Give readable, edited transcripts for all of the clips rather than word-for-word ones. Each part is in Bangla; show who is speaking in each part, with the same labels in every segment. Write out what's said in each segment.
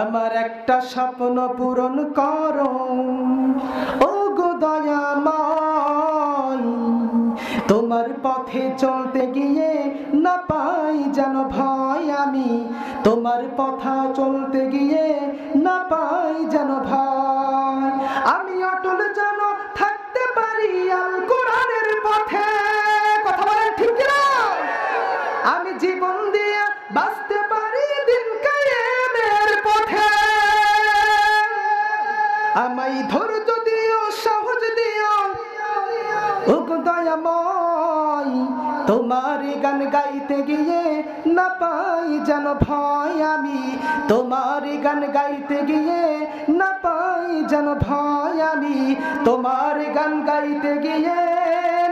Speaker 1: আমার একটা স্বপ্ন পূরণ করো ও গো দয়াময়, তোমার পথে চলতে গিয়ে না পাই যেন ভয়, আমি তোমার পথে চলতে গিয়ে না পাই যেন ভয়, আমি অটল যেন থাকতে পারি আল কোরআনের পথে। কথা বলেন ঠিক কিনা? আমি জীবন দিয়ে বাঁচতে পারি দিন কায়েমের পথে। আমায় ধৈর্য দিও, সাহস দিও ও গো দয়াময়, তোমার গান গাইতে গিয়ে না পাই যেন ভয়, আমি তোমার গান গাইতে গিয়ে না পাই যেন ভয়, আমি তোমার গান গাইতে গিয়ে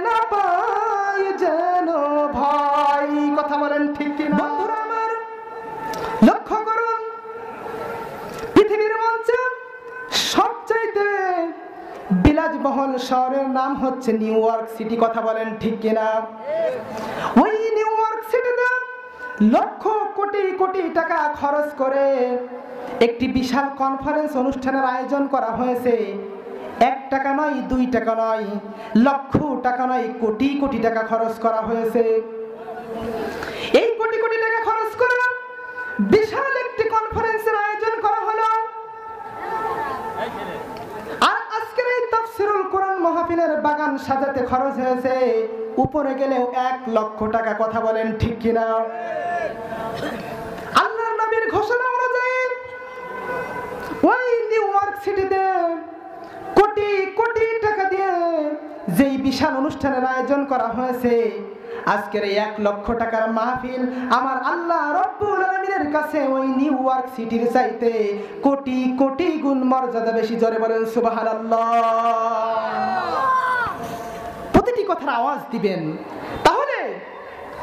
Speaker 1: না পাই যেন ভয়। কথা বলেন ঠিক কিনা? বন্ধুরা আমার, লক্ষ্য করুন, পৃথিবীর মঞ্চে সবচাইতে বিলাসবহুল শহরের নাম হচ্ছে নিউ ইয়র্ক সিটি। কথা বলেন ঠিক কিনা? ওই নিউ ইয়র্ক সিটিতে লক্ষ কোটি কোটি টাকা খরচ করে একটি বিশাল কনফারেন্স অনুষ্ঠানের আয়োজন করা হয়েছে। 1 টাকা নয়, 2 টাকা নয়, লক্ষ টাকা নয়, কোটি কোটি টাকা খরচ করা হয়েছে। এই কোটি কোটি টাকা খরচ করে বিশাল একটি কনফারেন্সের আয়োজন করা হলো। আর আজকের এই তাফসীরুল কোরআন মাহফিলের বাগান সাজাতে খরচ হয়েছে উপরে গেলেও 1 লক্ষ টাকা। কথা বলেন ঠিক কিনা? আল্লাহর নবীর ঘোষণা অনুযায়ী ওই নিউ ইয়র্ক সিটিতে কোটি কোটি টাকা দিয়ে যেই বিশাল অনুষ্ঠানের আয়োজন করা হয়েছে, আজকের এই 1 লক্ষ টাকার মাহফিল আমার আল্লাহ রব্বুল আলামিনের কাছে ওই নিউ ইয়র্ক সিটির চাইতে কোটি কোটি গুণ মর্যাদা বেশি। জোরে বলেন সুবহানাল্লাহ। প্রতিটি কথার আওয়াজ দিবেন, তাহলে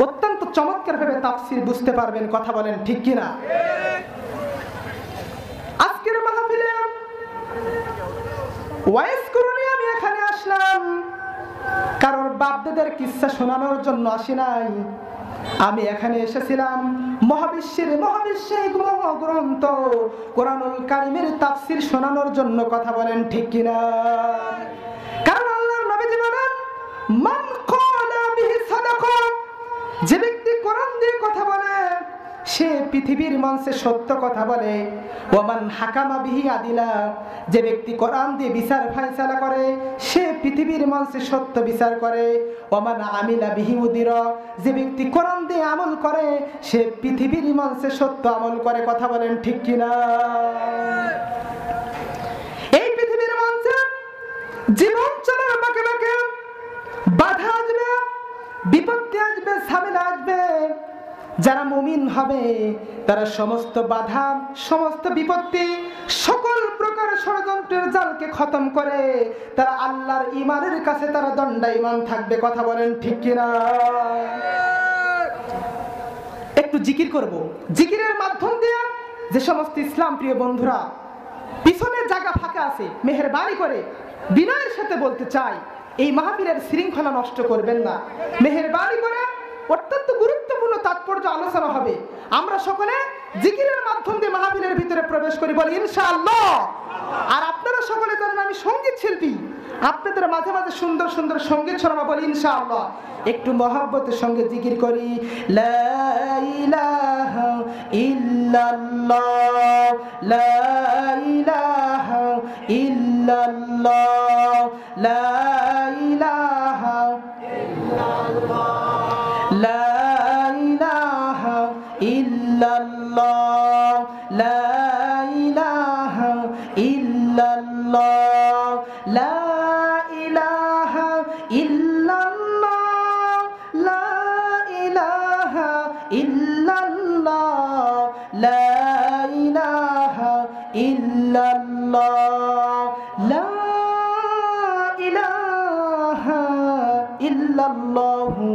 Speaker 1: অত্যন্ত চমৎকার ভাবে তাফসীর বুঝতে পারবেন। কথা বলেন ঠিক কিনা? আজকের মাহফিলে ওয়াইজ করুনি আমি এখানে আসলাম কারোর বাপদাদের কিসসা শোনানোর জন্য আসি নাই। আমি এখানে এসেছিলাম মহাবিশ্বের মহাগ্রন্থ কোরআনুল কারীমের তাফসীর শোনানোর জন্য। কথা বলেন ঠিক কিনা? কারণ আল্লাহর নবীজি বলেন, মান ক্বালা বিহি সাদাকা, যে ব্যক্তি কোরআন দিয়ে কথা বলে সে পৃথিবীর মঞ্চে সত্য কথা বলে। ওয়ামান হাকামা বিহি আদিলা, যে ব্যক্তি কোরআন দিয়ে বিচার ফায়সালা করে সে পৃথিবীর মঞ্চে সত্য বিচার করে। ওয়ামান আমিলা বিহি উদিরা, যে ব্যক্তি কোরআন দিয়ে আমল করে সে পৃথিবীর মঞ্চে সত্য আমল করে। কথা বলেন ঠিক কিনা? এই পৃথিবীর মঞ্চে জীবন চলার বাঁকে বাঁকে বাধা আসবে, বিপত্তি আসবে, ঝামেলা আসবে। যারা মুমিন হবে তারা সমস্ত বাধা, সমস্ত বিপত্তি, সকল প্রকার ষড়যন্ত্রের জালকে খতম করে তারা আল্লাহর ঈমানের কাছে তারা দণ্ডায়মান থাকবে। কথা বলেন ঠিক কিনা? একটু জিকির করব। জিকিরের মাধ্যম দিয়ে যে সমস্ত ইসলাম প্রিয় বন্ধুরা পিছনে জায়গা ফাঁকা আছে, মেহেরবানি করে বিনয়ের সাথে বলতে চাই, এই মাহফিলের শৃঙ্খলা নষ্ট করবেন না। মেহেরবানি করে অত্যন্ত গুরুত্বপূর্ণ তাৎপর্য আলোচনা হবে। আমরা সকলে জিকিরের মাধ্যম দিয়ে মাহফিলের ভিতরে প্রবেশ করি, বলি ইনশাআল্লাহ। আর আপনারা সকলে জানেন আমি সঙ্গীত শিল্পী, আপনাদের মাঝে মাঝে সুন্দর সুন্দর সঙ্গীত শোনাবো, বলি ইনশাআল্লাহ। একটু মহব্বতের সঙ্গে জিকির করি, লা ইলাহা ইল্লাল্লাহ, লা ইলাহা ইল্লাল্লাহ, লা ইলাহা ইল্লাল্লাহ, লা ইলাহা ইল্লাল্লাহ, লা ইলাহা ইল্লাল্লাহ, লা ইলাহা ইল্লাল্লাহ, লা ইলাহা ইল্লাল্লাহ, লা ইলাহা ইল্লাল্লাহ, লা ইলাহা ইল্লাল্লাহু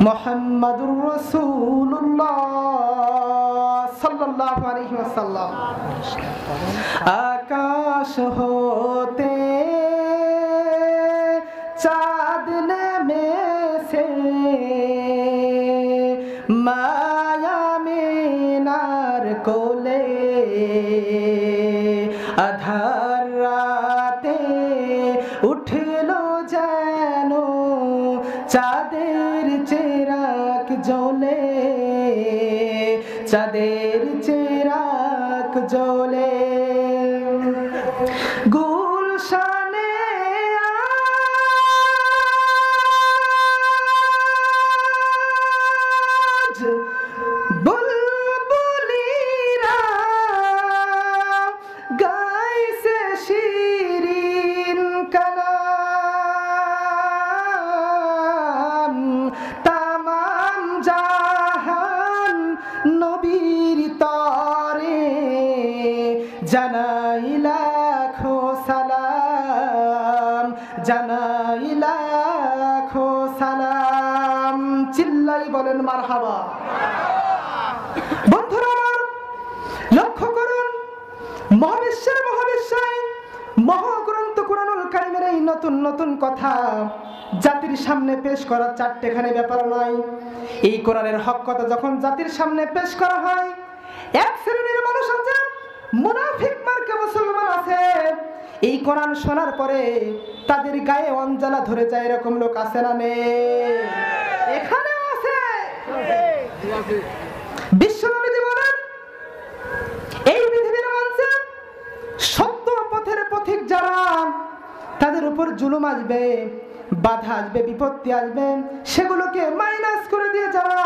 Speaker 1: মুহাম্মাদুর রাসূলুল্লাহ সাল্লাল্লাহু আলাইহি ওয়াসাল্লাম। আকাশ হতে চাঁদ নেমেছে, মায়া মিনার কোলে আধার রাতে উঠলো যেন চাঁদের চেরাগ জ্বলে, চাঁদের চেরাগ জ্বলে। গুলশানে আজ বুলবুলিরা গাইছে শিরিন কালাম, তামাম জাহান নবীর তরে জানাই লাখো সালাম, জানাই লাখো সালাম। চিল্লাই বলেন মারহাবা। বন্ধুরা আমার, লক্ষ্য করুন, মহাবিশ্বের মহাবিশ্বয় মহাগ্রন্থ কুরআনুল কারীমের এই নতুন নতুন কথা জাতির সামনে পেশ করা চারটেখানি ব্যাপার নয়। এই কোরআনের হক কথা যখন জাতির সামনে পেশ করা হয়, এক শ্রেণীর মানুষ আছে, মুনাফিক মার্কা মুসলমান আছে, এই কোরআন শোনার পরে তাদের গায়ে অঞ্জলা ধরে যায়, এরকম লোক আছে না নেই? এখানেও আছে। বিশ্বনবী বলেন, এই পৃথিবীর মঞ্চে সত্য পথের পথিক যারা, তাদের উপর জুলুম আসবে, বাধা আসবে, বিপত্তি আসবে, সেগুলোকে মাইনাস করে দিয়ে যারা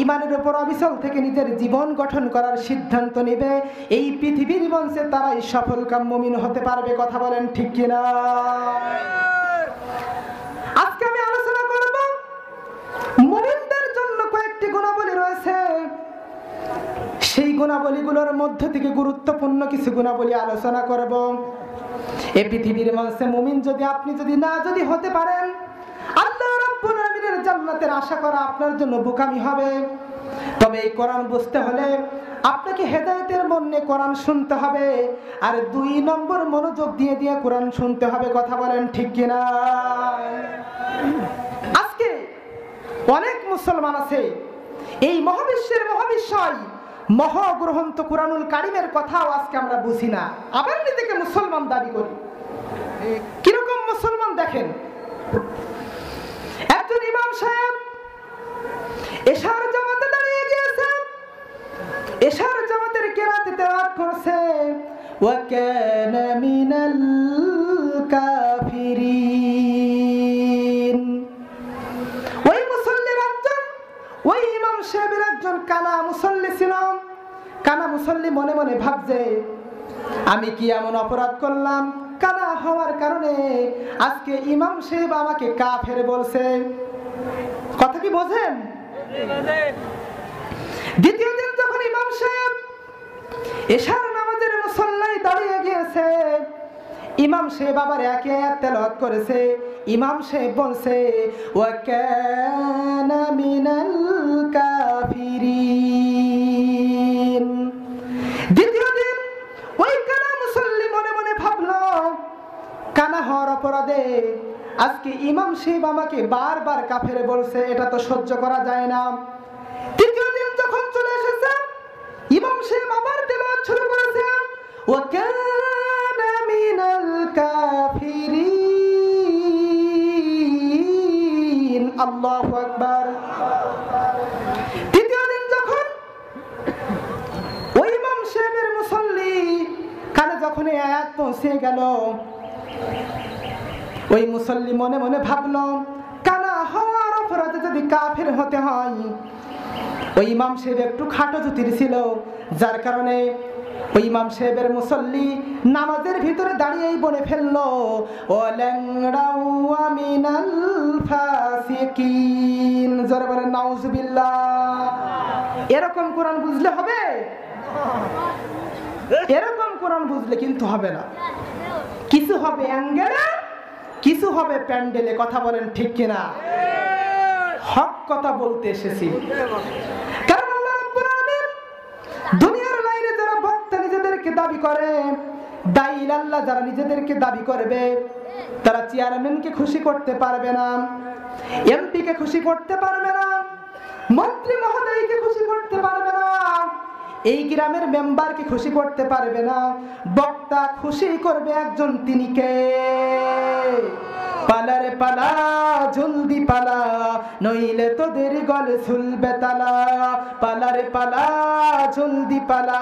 Speaker 1: ইমানের উপর অবিচল থেকে নিজের জীবন গঠন করার সিদ্ধান্ত নেবে, এই পৃথিবীর মঞ্চে তারাই সফলকাম মুমিন হতে পারবে। কথা বলেন ঠিক কিনা? আজকে আমি আলোচনা করব মুমিনদের জন্য কয়েকটি গুণাবলী রয়েছে, সেই গুণাবলীগুলোর মধ্য থেকে গুরুত্বপূর্ণ কিছু গুণাবলী আলোচনা করব। এই পৃথিবীর মঞ্চে মুমিন যদি আপনি যদি হতে পারেন, আল্লাহ রাব্বুল আলামিনের জান্নাতের আশা করা আপনার জন্য বোকামি হবে। তবে এই কোরআন বুঝতে হলে আপনাকে হেদায়েতের মন নিয়ে কোরআন শুনতে হবে, আর 2 নম্বর মনোযোগ দিয়ে দিয়ে কোরআন শুনতে হবে। কথা বলেন ঠিক কিনা? আজকে অনেক মুসলমান আছে, এই মহাবিশ্বের মহাবিশ্বয় মহাগ্রন্থ কুরআনুল কারীমের কথাও আজকে আমরা বুঝি না, আবার নিজেকে মুসলমান দাবি করি। কিরকম মুসলমান দেখেন, একজন ইমাম সাহেব এশার জামাতে দাঁড়িয়ে গিয়েছে, এশার জামাতের কেরাতে তেলাওয়াত করছে, ওয়া কানা মিনাল কাফিরিন। ওই মুসল্লির একজন, ওই ইমাম সাহেবের একজন কানা মুসল্লি ছিল। কানা মুসল্লি মনে মনে ভাবছে, আমি কি এমন অপরাধ করলাম, কানা হওয়ার কারণে আজকে ইমাম সাহেব আমাকে কাফের বলছে। কথা কি বোঝেন? দ্বিতীয় দিন যখন ইমাম সাহেব এশার নামাজের মুসল্লায় দাঁড়িয়ে গিয়েছে, ইমাম সাহেব আবার একে আয়াত তেলাওয়াত করেছে। ইমাম সাহেব বলছে, ওয়া কানা মিনাল কাফিরিন। দ্বিতীয় দিন ওই কানা মুসল্লি মনে মনে ভাবলো, কানা হওয়ার অপরাধে আজকে ইমাম সাহেব আমাকে বারবার কাফের বলছে, এটা তো সহ্য করা যায় না। তৃতীয় দিন যখন চলে এসেছে, ইমাম সাহেব আবার তেলাওয়াত শুরু করেছে, ওয়া কানা মিনাল কাফিরিন। আল্লাহু আকবার। তৃতীয় দিন যখন ওই ইমাম সাহেবের মুসল্লি কানে যখন এই আয়াত পৌঁছে গেল, ওই মুসল্লি মনে মনে ভাবলো, কানা হওয়ার অপরাধে যদি কাফের হতে হয়, ওই ইমাম সাহেব একটু খাটো জুতির ছিল, যার কারণে ওই ইমাম সাহেবের মুসল্লি নামাজের ভিতরে দাঁড়িয়েই বলে ফেললো, ওয়ালাংরা ওয়া মিনাল ফাসিকিন। জোরে বলেন নাউজুবিল্লাহ। এরকম কোরআন বুঝলে হবে? এরকম কোরআন বুঝলে কিন্তু হবে না। কিছু হবে অ্যাঙ্গেলে, কিছু হবে প্যান্ডেলে। কথা বলেন ঠিক কিনা? হক কথা বলতে এসেছি। কারণ আল্লাহ রাব্বুল আলামিন দুনিয়ার বাইরে যারা বক্তা নিজেদেরকে দাবি করে, দাঈল আল্লাহ যারা নিজেদেরকে দাবি করবে, তারা চেয়ারম্যানকে খুশি করতে পারবে না, এমপিকে খুশি করতে পারবে না, মন্ত্রী মহোদয়কে খুশি করতে পারবে না। এই গ্রামের মেম্বারকে খুশি করতে পারবে না, বক্তা খুশি করবে একজন, তিনি কে? পালা রে পালা, জলদি পালা, নইলে তোদের গলে ঝুলবে তালা। পালা রে পালা, জলদি পালা,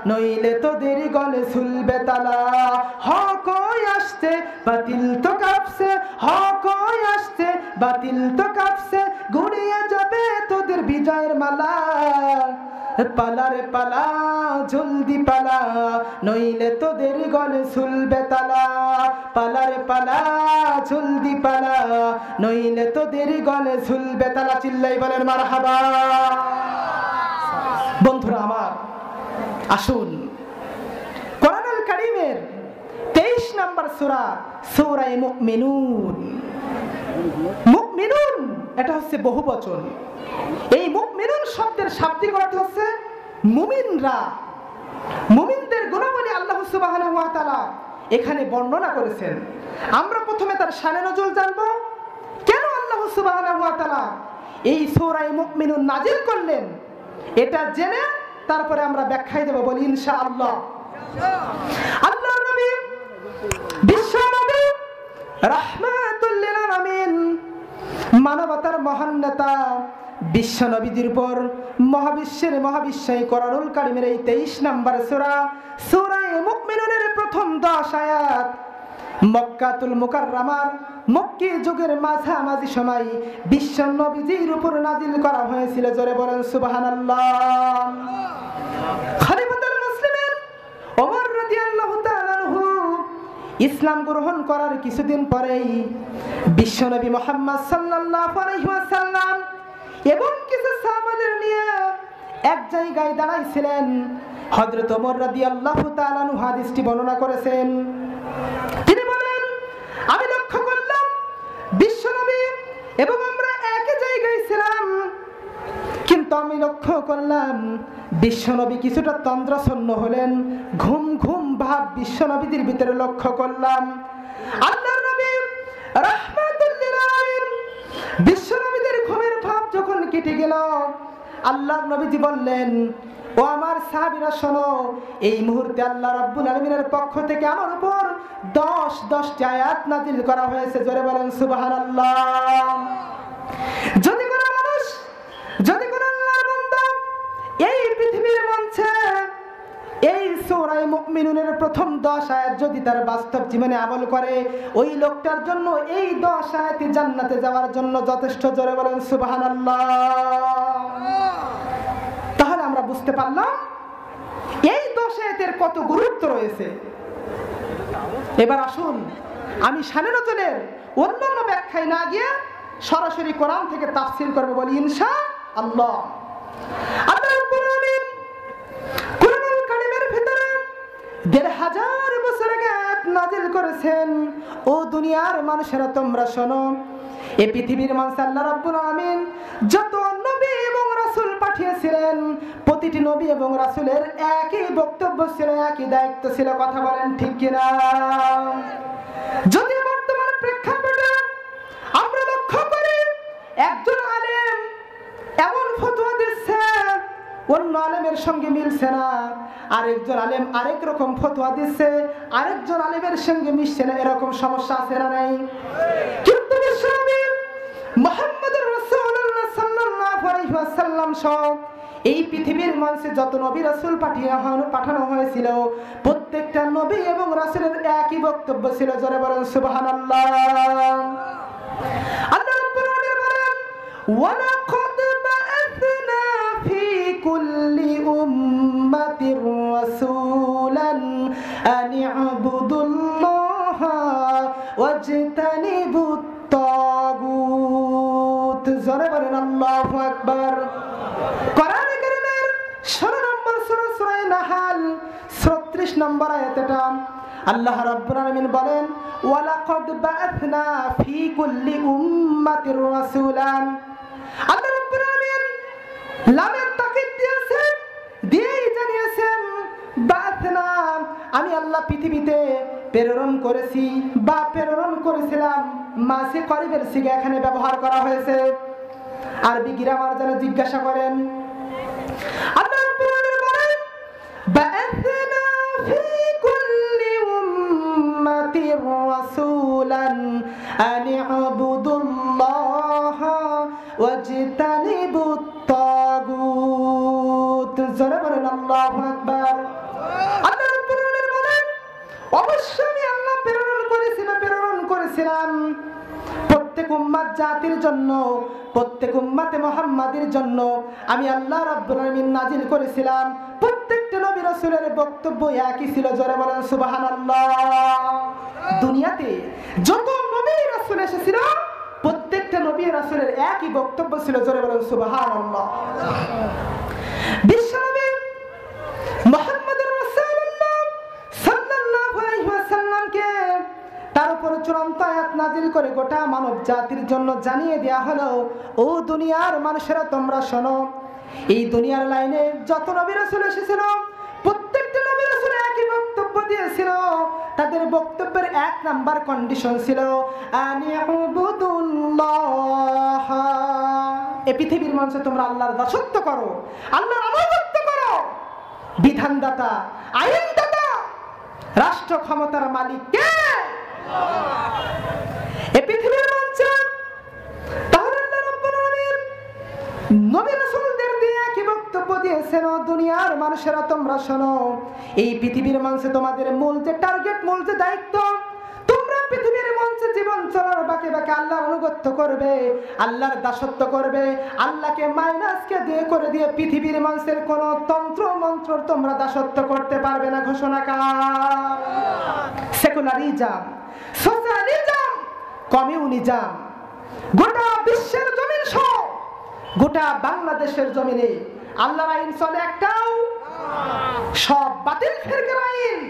Speaker 1: নইলে তোদের গলে ঝুলবে তালা। হক আসছে, বাতিল তো কাঁপছে, হক আসছে, বাতিল তো কাঁপছে, গুড়িয়ে যাবে তোদের বিজয়ের মালা। পালা রে পালা, জলদি পালা, নইলে তোদের গলে ঝুলবে তালা। পালা রে পালা, জলদি পালা, নইলে তোদের গলে ঝুলবে তালা। চিল্লাই বলেন মারহাবা। বন্ধুরা আমার, আসুন কোরআনুল কারীমের 23 নম্বর সূরা, সূরা মুমিনুন। মুমিনুন এটা হচ্ছে বহুবচন। এই মুমিনুন শব্দের শাব্দিক অর্থ হচ্ছে মুমিনরা। মুমিনদের গুণাবলী আল্লাহ সুবহানাহু ওয়া তাআলা এখানে বর্ণনা করেছেন। আমরা প্রথমে তার শানে নজুল জানব, কেন আল্লাহ সুবহানাহু ওয়া তাআলা এই সূরা মুমিনুন নাজিল করলেন, এটা জেনে তারপরে আমরা ব্যাখ্যায় দেব, বলি ইনশাআল্লাহ। আল্লাহর নবী, বিশ্ব নবী, রাহমাতুল লিল আলামিন, মানবতার মহান নেতা বিশ্ব নবীর উপর মহাবিশ্বের মহাবিশ্বই কোরআনুল কারীমের এই 23 নম্বর সূরা, সূরা মুমিনুনের প্রথম 10 আয়াত মক্কাতুল মুকাররমার মক্কি যুগের মাঝামাঝি সময় বিশ্ব নবীর উপর নাজিল করা হয়েছিল। জোরে বলেন সুবহানাল্লাহ। খলিফাতুল মুসলিমিন ওমর রাদিয়াল্লাহু তাআলা আনহু ইসলাম গ্রহণ করার কিছুদিন পরেই বিশ্বনবী মুহাম্মদ সাল্লাল্লাহু আলাইহি ওয়াসাল্লাম এবং কিছু সাহাবাদের নিয়ে এক জায়গায় দাঁড়াইছিলেন। হযরত ওমর রাদিয়াল্লাহু তাআলা আনহু হাদিসটি বর্ণনা করেছেন। তিনি বলেন, আমি লক্ষ্য করলাম বিশ্বনবী এবং আমরা একই জায়গায় ছিলাম, কিন্তু আমি লক্ষ্য করলাম বিশ্বনবী কিছুটা তন্দ্রাচ্ছন্ন হলেন, ঘুম ঘুম ভাব বিশ্বনবীদের ভিতরে লক্ষ্য করলাম। আল্লাহর নবী রাহমাতুল লিল আলামিন বিশ্বনবীদের ঘুমের ভাব যখন কেটে গেল, আল্লাহর নবীজি বললেন, ও আমার সাহাবীরা শোনো, এই মুহূর্তে আল্লাহ রাব্বুল আলামিনের পক্ষ থেকে আমার উপর 10টি আয়াত নাযিল করা হয়েছে। জোরে বলেন সুবহানাল্লাহ। যদি কোনো মানুষ, যদি কোনো আল্লাহর বান্দা এই পৃথিবীর মঞ্চে এই সূরা মুমিনুনের প্রথম 10 আয়াত যদি তার বাস্তব জীবনে আমল করে, ওই লোকটার জন্য এই 10 আয়াতই জান্নাতে যাওয়ার জন্য যথেষ্ট। জোরে বলেন সুবহানাল্লাহ। তাহলে আমরা বুঝতে পারলাম এই 10 আয়াতের কত গুরুত্ব রয়েছে। এবার আসুন, আমি শানে নজুলের অন্যান্য ব্যাখ্যায় না গিয়ে সরাসরি কোরআন থেকে তাফসীর করব, বলি ইনশাআল্লাহ। আল্লাহ রাব্বুল আলামিন কোরআনুল কারীমের ভিতরে ১৫০০ বছর আগে আয়াত নাযিল করেছেন। ও দুনিয়ার মানুষেরা তোমরা শোনো, এই পৃথিবীর মানুষ আল্লাহ রাব্বুল আলামিন যত নবী এবং রাসূল পাঠিয়েছিলেন, প্রতিটি নবী এবং রাসূলের একই বক্তব্য ছিল, একই দায়িত্ব ছিল। কথা বলেন ঠিক কিনা? যদি বর্তমান প্রেক্ষাপটে আমরা লক্ষ্য করি, একজন আলেম এমন ফতোয়া দিচ্ছে অন্য আলেমের সঙ্গে মিলছে না, আরেকজন আলেম আরেক রকম ফতোয়া দিচ্ছে আরেকজন আলেমের সঙ্গে মিশছে না, এরকম সমস্যা আছে না নাই? কিন্তু বিশ্বনবী মুহাম্মদুর রাসূলুল্লাহ সাল্লাল্লাহু আলাইহি ওয়াসাল্লাম সহ এই পৃথিবীর মানুষে যত নবী রাসূল পাঠানো হয়েছিল, প্রত্যেকটা নবী এবং রাসূলের একই বক্তব্য ছিল। জোরে বলেন সুবহানাল্লাহ। আল্লাহ রাব্বুল আলামিন বলেন, ওয়ালাকাদ বাআসনা ফি কুল্লি উম্মাতির রাসূলান আন ইবুদুল্লাহা ওয়াজতানিবুত তাগুত। জোরে বলেন আল্লাহু আকবার। কোরআন কারীমের 16 নম্বর সূরা, সূরা নাহাল 36 নম্বর আয়াতে আল্লাহ রাব্বুল আলামিন বলেন, ওয়ালাকাদ বাআসনা ফি কুল্লি উম্মাতির রাসূলান। আল্লাহ রাব্বুল আলামিন লামের তাকিদ দিয়েছেন, দিয়েই জানিয়েছেন বাআসনা, আমি আল্লাহ পৃথিবীতে প্রেরণ করেছি বা প্রেরণ করেছিলাম। মাসে করিবের সিগা এখানে ব্যবহার করা হয়েছে। আরবি গ্রামার যারা জিজ্ঞাসা করেন, আল্লাহ রাব্বুল আলামিন বলেন, বা'আথনা ফি কুল্লি উম্মাতির রাসূলান আন ই'বুদুল্লাহা ওয়াজতানিবুত তাগুত। জোরে বলেন আল্লাহু আকবার। আল্লাহ রাব্বুল আলামিন বলেন, অবশ্যই আমি আল্লাহ প্রেরণ করেছিলাম প্রত্যেক উম্মাত জাতির জন্য, প্রত্যেক উম্মাতে মুহাম্মাদের জন্য আমি আল্লাহ রাব্বুল আলামিন নাজিল করেছিলাম। প্রত্যেকটা নবী রাসূলের বক্তব্য একই ছিল। জোরে বলেন সুবহানাল্লাহ। দুনিয়াতে যত নবী রাসূল এসেছিল প্রত্যেকটা নবী রাসূলের একই বক্তব্য ছিল। জোরে বলেন সুবহানাল্লাহ। বিশ্বনবী মুহাম্মদুর রাসূলুল্লাহ সাল্লাল্লাহু আলাইহি ওয়াসাল্লামকে তার উপর চূড়ান্ত আয়াত নাজিল করে গোটা মানব জাতির জন্য জানিয়ে দেয়া হলো, ও দুনিয়ার মানুষেরা তোমরা শোনো, এই দুনিয়ার লাইনে যত নবী রাসূল এসেছিল প্রত্যেকটা নবী রাসূল একই বক্তব্য দিয়েছিল। তাদের বক্তব্যের এক নাম্বার কন্ডিশন ছিল আনিউবুদুল্লাহ। এই পৃথিবীর মানুষে তোমরা আল্লাহর দাসত্ব করো, আল্লাহর আনুগত্য করো। বিধানদাতা, আইনদাতা, রাষ্ট্র ক্ষমতার মালিক কে? এই পৃথিবীর মানুষে তাহলে আল্লাহ রাব্বুল আলামিন নবী রাসূলদের দিয়ে কি বক্তব্য দিয়েছেন, দুনিয়ার মানুষেরা তোমরা শোনো, এই পৃথিবীর মানুষে তোমাদের মূল যে টার্গেট, মূল যে দায়িত্ব, তোমরা পৃথিবীর মানুষে জীবন চলার বাকি বাকি আল্লাহর আনুগত্য করবে, আল্লাহর দাসত্ব করবে, আল্লাহকে মাইনাসকে দিয়ে করে দিয়ে পৃথিবীর মানুষের কোন তন্ত্র মন্ত্র তোমরা দাসত্ব করতে পারবে না। ঘোষণা কার? সেকুলারিজম, সোশ্যালিজম, কমিউনিজম গোটা বিশ্বের জমিন সহ গোটা বাংলাদেশের জমিনে আল্লাহর আইন চলে একটাও, সব বাতিল ফিরকার আইন।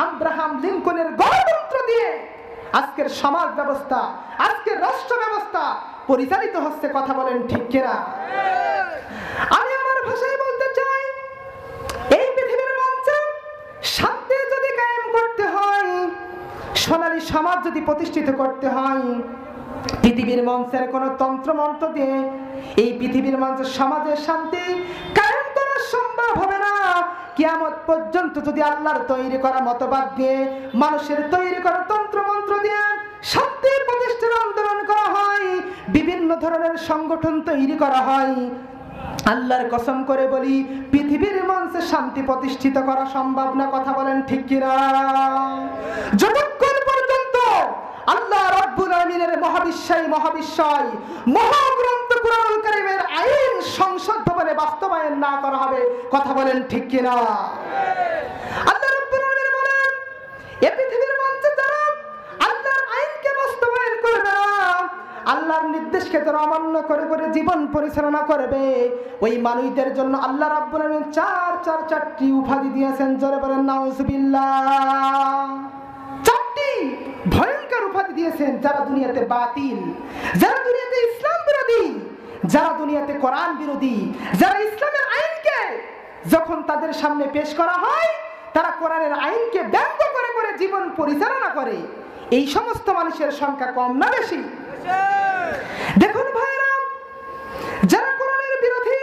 Speaker 1: আব্রাহাম লিঙ্কনের গণতন্ত্র দিয়ে আজকের সমাজ ব্যবস্থা, আজকের রাষ্ট্র ব্যবস্থা পরিচালিত হচ্ছে। কথা বলেন ঠিক কিনা? আমি আমার ভাষায় বলতে চাই, এই পৃথিবীর মঞ্চে শান্তি যদি কায়েম করতে হয়, সোনালী সমাজ যদি প্রতিষ্ঠিত করতে হয়, পৃথিবীর মঞ্চের কোন তন্ত্র মন্ত্র দিয়ে এই পৃথিবীর মঞ্চের সমাজের শান্তি কায়েম করা সম্ভব হবে না। কিয়ামত পর্যন্ত যদি আল্লাহর তৈরি করা মতবাদ দিয়ে, মানুষের তৈরি করা তন্ত্র মন্ত্র দিয়ে শান্তি প্রতিষ্ঠার আন্দোলন করা হয়, বিভিন্ন ধরনের সংগঠন তৈরি করা হয়, আল্লাহর কসম করে বলি পৃথিবীর মঞ্চে শান্তি প্রতিষ্ঠিত করা সম্ভব না। কথা বলেন ঠিক কিনা? যতক্ষণ পর্যন্ত আল্লাহ রাব্বুল আলামিনের মহাবিশ্বয় মহাগ্রন্থ কুরআনুল কারীমের আইন সংসদ ভবনে বাস্তবায়ন না করা হবে। কথা বলেন ঠিক কিনা? আল্লাহ রাব্বুল আলামিন বলেন, এই পৃথিবীর মঞ্চে যারা আল্লাহর আইনকে বাস্তবায়ন করবে না, আল্লাহর নির্দেশকে যারা অমান্য করে করে জীবন পরিচালনা করবে, ওই মানুষদের জন্য আল্লাহ রাব্বুল আলামিন চারটি উপাধি দিয়েছেন। জোরে বলেন নাউজুবিল্লাহ। চারটি ভয়ঙ্কর উপাধি দিয়েছেন। যারা দুনিয়াতে বাতিল, যারা দুনিয়াতে ইসলাম বিরোধী, যারা দুনিয়াতে কোরআন বিরোধী, যারা ইসলামের আইনকে যখন তাদের সামনে পেশ করা হয় তারা কোরআনের আইনকে ব্যঙ্গ করে করে জীবন পরিচালনা করে, এই সমস্ত মানুষের সংখ্যা কম না বেশি? দেখুন ভাইরা, যারা কোরআনের বিরোধী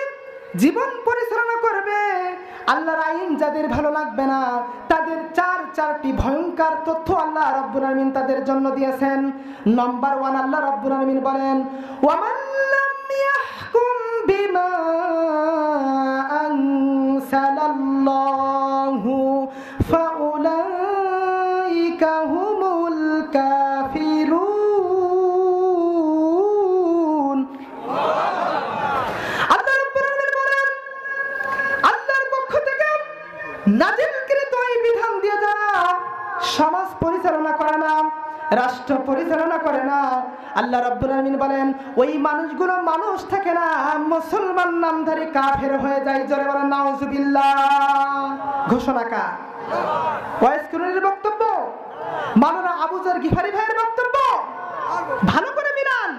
Speaker 1: জীবন পরিচালনা করবে, আল্লাহর আইন যাদের ভালো লাগবে না, তাদের চারটি ভয়ঙ্কর তথ্য আল্লাহ রাব্বুল আলামিন তাদের জন্য দিয়েছেন। নাম্বার 1, আল্লাহ রাব্বুল আলামিন বলেন, ওয়ামান লাম ইয়াহকুম বিমা আনসালাল্লাহু ফাউলাইকা হুমুল কাফিরুন। আল্লাহ রাব্বুল আলামিন বলেন, আল্লাহর পক্ষ থেকে নাজিলকৃত এই বিধান দিয়ে যারা সমাজ পরিচালনা করে না, রাষ্ট্র পরিচালনা করে না, আল্লাহ রাব্বুল আলামিন বলেন ওই মানুষগুলো মানুষ থাকে না, মুসলমান নামধারী কাফের হয়ে যায়। জোরে বলেন নাউজুবিল্লাহ। ঘোষণা কার? ওয়াইস কুরআনের বক্তব্য, মাওলানা আবু যর গিফারি ভাইয়ের বক্তব্য। ভালো করে মিলান।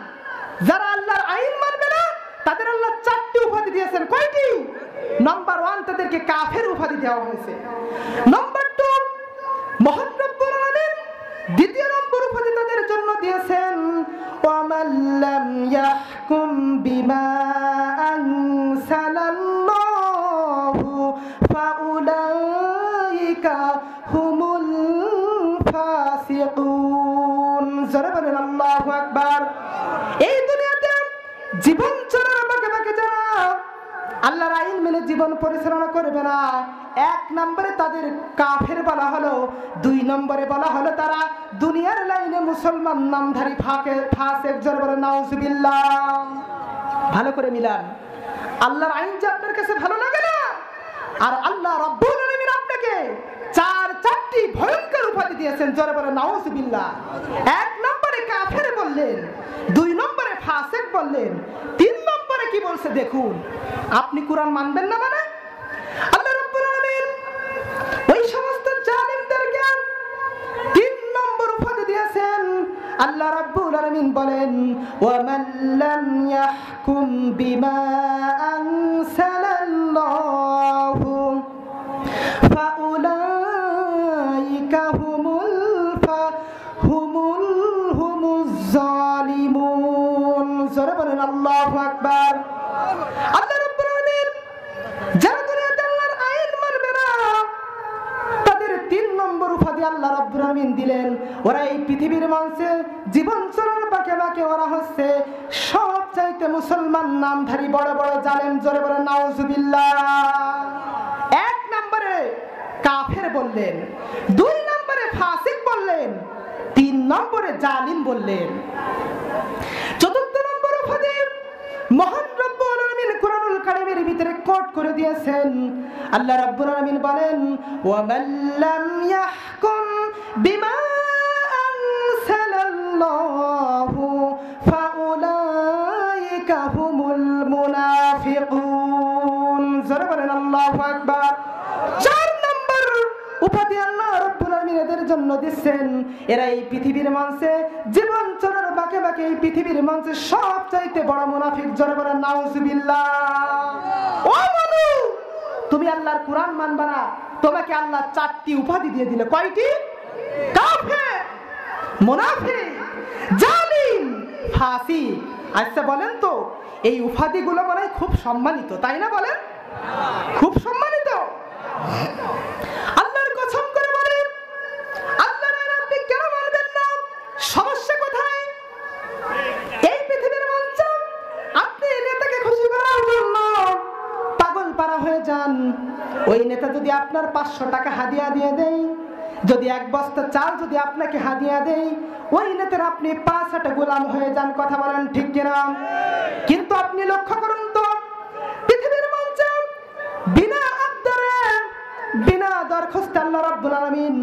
Speaker 1: যারা আল্লাহর আইন মানবে না তাদের আল্লাহ চারটি উপাধি দিয়েছেন। কয়টি? নাম্বার 1, তাদেরকে কাফের উপাধি দেওয়া হয়েছে। নাম্বার 2, মহান রব্বুল আলামিন দ্বিতীয় নম্বর উপাধি তাদের জন্য দিয়েছেন, ওয়ামান লাম ইয়াহকুম বিমা আনসালাল্লাহু ফাউলাই হুমুল ফাসিকুন। জোরে বলেন আল্লাহু আকবার। এই দুনিয়াতে জীবন চলার বাঁকে বাঁকে যারা আল্লাহর আইন মেনে জীবন পরিচালনা করবে না, এক নম্বরে তাদের কাফের বলা হলো, দুই নম্বরে বলা হলো তারা দুনিয়ার লাইনে মুসলমান নামধারী ফাসিক। জোরে বলেন নাউজুবিল্লাহ। ভালো করে মিলান, আল্লাহর আইন যে আপনার কাছে ভালো লাগে না, আর আল্লাহ রাব্বুল আলামিন আপনাকে চারটি ভয়ঙ্কর উপাধি দিয়েছেন। জোরে বলেন নাউজুবিল্লাহ। এক নম্বরে কাফের বললেন, দুই নম্বরে ফাসিক বললেন, তিন নম্বরে কি বলছে দেখুন। আপনি কোরআন মানবেন না মানে আল্লাহ রাব্বুল আলামিন ওই সমস্ত জালিমদেরকে তিন নম্বর উপাধি দিয়েছেন। আল্লাহ রাব্বুল আলামিন বলেন, ওয়া মান লাম ইয়াহকুম বিমা আনসালাল্লাহু ফাউলাইকা হুমুজ জালিমুন। জোরে বলেন আল্লাহু আকবার। আল্লাহ রাব্বুল আলামিন যারা দুনিয়াতে আল্লাহর আইন মানবে না, তাদের তিন নম্বর উপাধি আল্লাহ রাব্বুল আলামিন দিলেন। ওরা এই পৃথিবীর মঞ্চে জীবন চলার বাঁকে বাঁকে ওরা হচ্ছে সবচাইতে মুসলমান নামধারী বড় বড় জালেম। জোরে বলেন নাউজুবিল্লাহ। এক নম্বরে কাফের বললেন, দুই নম্বরে ফাসিক বললেন, তিন নম্বরে জালিম বললেন। চতুর্থ নম্বর উপাধি মহান রব্বুল আলামিন কুরআনুল কারীমের ভিতরে কোট করে দিয়েছেন। আল্লাহ রাব্বুল আলামিন বলেন, ওয়া মান লাম ইয়াহকুম বিমা আনসালাল্লাহু ফাউলাইকা হুমুল মুনাফিকুন। জোরে বলেন আল্লাহু আকবার। চার নম্বর উপাধি আল্লাহ রাব্বুল আলামিন এদের জন্য দিচ্ছেন, এরা এই পৃথিবীর মঞ্চে জীবন চলার বাঁকে বাঁকে এই পৃথিবীর মঞ্চে সবচাইতে বড় মুনাফিক। জোরে বলেন নাউজুবিল্লাহ। ও মানু, তুমি আল্লাহর কোরআন মানবা না, তোমাকে আল্লাহ চারটি উপাধি দিয়ে দিলে। কয়টি? কাফের, মুনাফিক, জালিম, ফাসিক। আচ্ছা বলেন তো, এই উপাধিগুলো মানে খুব সম্মানিত, তাই না? বলেন খুব সম্মানিত। আল্লাহর কসম করে বলেন, আল্লাহর আইন আপনি কেন মানবেন না? সমস্যা কোথায়? এই পৃথিবীর মঞ্চে আপনি নেতাকে খুশি করার জন্য পাগল পারা হয়ে যান। ওই নেতা যদি আপনার 500 টাকা হাদিয়া দিয়ে দেয়, যদি এক বস্তা চাল যদি আপনাকে হাদিয়া দেয়, ওই নেতার আপনি 5 হাতে গোলাম হয়ে যান। কথা বলেন ঠিক কিনা? কিন্তু আপনি লক্ষ্য করুন তো, পৃথিবীর মঞ্চে বিনা আবদারে বিনা দরখাস্তে আল্লাহ রাব্বুল আলামিন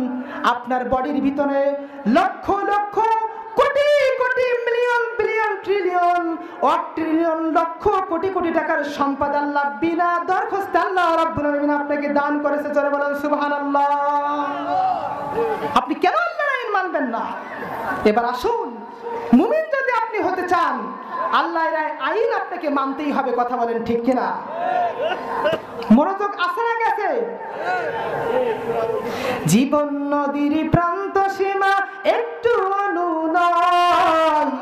Speaker 1: আপনার বডির ভিতরে lakh lakh crore crore million billion trillion অট্রিলিয়ন lakh crore crore টাকার সম্পদ আল্লাহ বিনা দরখাস্তে আল্লাহ রাব্বুল আলামিন আপনাকে দান করেছে। জোরে বলেন সুবহানাল্লাহ। আপনি কেন আল্লাহর আইন মানবেন না? এবার আসুন, মুমিন যদি আপনি হতে চান, আল্লাহর আইন আপনাকে মানতেই হবে। কথা বলেন ঠিক কিনা? মনোযোগ আসে না গেছে? জীবন নদীর প্রান্ত সীমা একটু অনুনয়,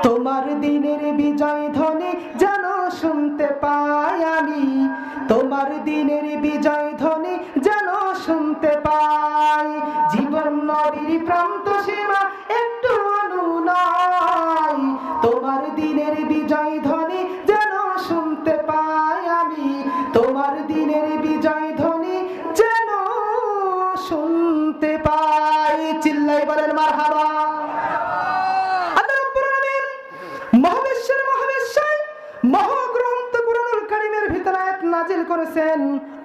Speaker 1: তোমার দিনের বিজয় ধ্বনি যেন শুনতে পাই আমি, তোমার দিনের বিজয় ধ্বনি যেন শুনতে পাই। জীবন নদীর প্রান্ত সীমা একটু অনুনয়, তোমার দিনের বিজয় ধ্বনি যেন শুনতে পাই আমি, তোমার দিনের বিজয় ধ্বনি যেন শুনতে পাই। চিল্লাই বলেন মারহাবা। আল্লাহ রাব্বুল আলামিন মহাবিশ্বের মহাবিশ্বর মহাগ্রন্থ কুরআনুল কারীমের ভিতরে আয়াত নাজিল করেছেন।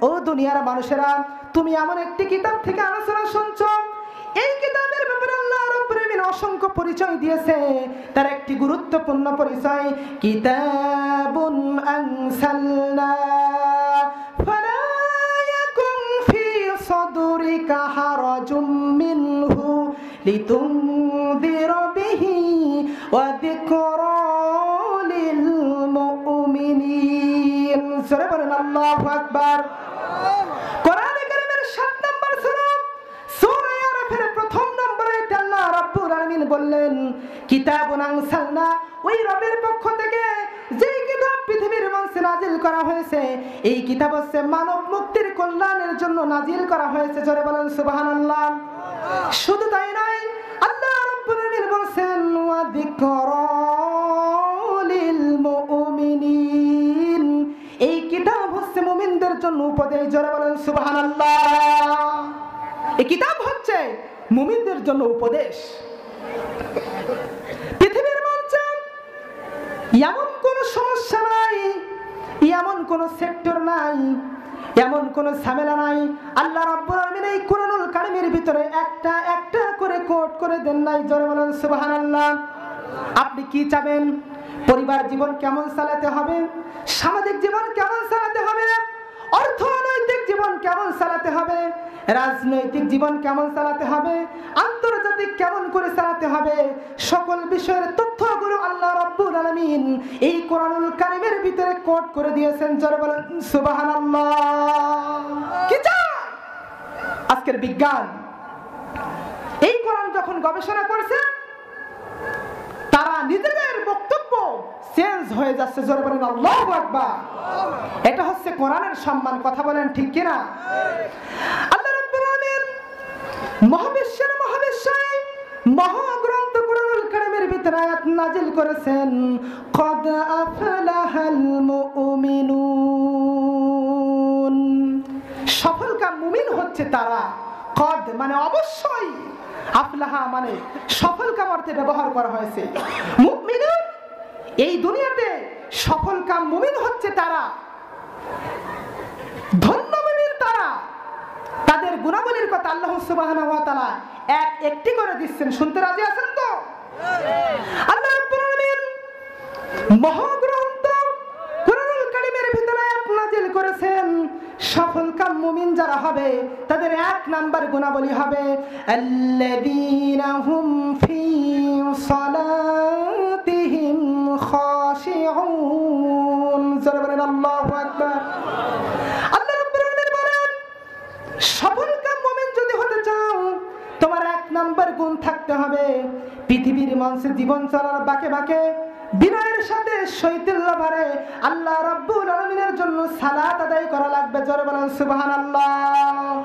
Speaker 1: ও দুনিয়ার মানুষেরা, তুমি এমন একটি কিতাব থেকে আলোচনা শুনছো, এই কিতাবের ব্যাপারে আল্লাহ রাব্বুল আলামিন অসংখ্য পরিচয় দিয়েছে। তার একটি গুরুত্বপূর্ণ পরিচয়, কিতাবুন আনসালনা ফালা ইয়াকুম ফি সাদরিকা হারাজুম মিনহু লিতুনদিরা বিহি ওয়া যিকরা লিল মুমিনিন। সূরা বলেন আল্লাহু আকবার। কোরআনে কারীমের 7 নম্বর সূরা সূরা আরাফের প্রথম নম্বরে আল্লাহ রাব্বুল আলামিন বললেন, কিতাবুন আনসালনা, ওই রবের পক্ষ থেকে যেই কিতাব পৃথিবীর মঞ্চে নাজিল করা হয়েছে। এই কিতাব হচ্ছে মানব মুক্তির কল্যাণের জন্য নাজিল করা হয়েছে। জোরে বলেন সুবহানাল্লাহ। শুধু তাই নয়, আল্লাহ রাব্বুল আলামিন বলেন ওয়া যিকরা লিল মুমিনিন, এই কিতাব হচ্ছে মুমিনদের জন্য উপদেশ। জোরে বলেন সুবহানাল্লাহ। এই কিতাব হচ্ছে মুমিনদের জন্য উপদেশ। পৃথিবীর মঞ্চে এমন কোন সমস্যা নাই, এমন কোন সেক্টর নাই, এমন কোন ঝামেলা নাই, আল্লাহ রাব্বুল আলামিন এই কোরআনুল কারীমের ভিতরে একটা একটা করে কোট করে দেন নাই। জোরে বলেন সুবহানাল্লাহ। আপনি কি চাবেন? পরিবার জীবন কেমন চালাতে হবে, সামাজিক জীবন কেমন চালাতে হবে, অর্থনৈতিক জীবন কেমন চালাতে হবে, রাজনৈতিক জীবন কেমন চালাতে হবে, আন্তর্জাতিক কেমন করে চালাতে হবে, সকল বিষয়ের তথ্যগুলো আল্লাহ রাব্বুল আলামিন এই কোরআনুল কারীমের ভিতরে কোট করে দিয়েছেন। জোরে বলেন সুবহানাল্লাহ। কি চাই? আজকের বিজ্ঞান এই কোরআন যখন গবেষণা করছে, তারা নিজেদের বক্তব্য চেঞ্জ হয়ে যাচ্ছে। জোরে বলেন আল্লাহু আকবার। এটা হচ্ছে কোরআনের সম্মান। কথা বলেন ঠিক কিনা? আল্লাহ রাব্বুল আলামিন মহাবিশ্বের মহাবিশ্বয় মহাগ্রন্থ কোরআনুল কারীমের ভিতরে আয়াত নাজিল করেছেন, ক্বাদ আফলাহাল মুমিনুন। সফলকাম মুমিন হচ্ছে তারা। ক্বাদ মানে অবশ্যই, আফলাহা মানে সফলকাম অর্থে ব্যবহার করা হয়েছে। মুমিনুন এই দুনিয়াতে সফলকাম মুমিন হচ্ছে তারা, ধন্য মুমিন তারা। তাদের গুণাবলীর কথা আল্লাহ সুবহানাহু ওয়া তাআলা একটি করে দিচ্ছেন। শুনতে রাজি আছেন তো? আল্লাহ রাব্বুল আলামিন মহাগ্রন্থ কোরআনুল কারীমের ভিতরে আয়াত নাজিল করেছেন, সফলকাম মুমিন যারা হবে তাদের এক নাম্বার গুণাবলী হবে আল্লাযীনা হুম ফি সালাতিহিম খাশিউন। জোরে বলেন আল্লাহু আকবার। আল্লাহ রাব্বুল আলামিন বলেন, সফলকাম মুমিন যদি হতে চাও, তোমার এক নাম্বার গুণ থাকতে হবে পৃথিবীর মঞ্চে জীবন চলার বাঁকে বাঁকে বিনয়ের সাথে শৈথিল্য ভরে আল্লাহ রাব্বুল আলামিনের জন্য সালাত আদায় করা লাগবে। জোরে বলেন সুবহানাল্লাহ।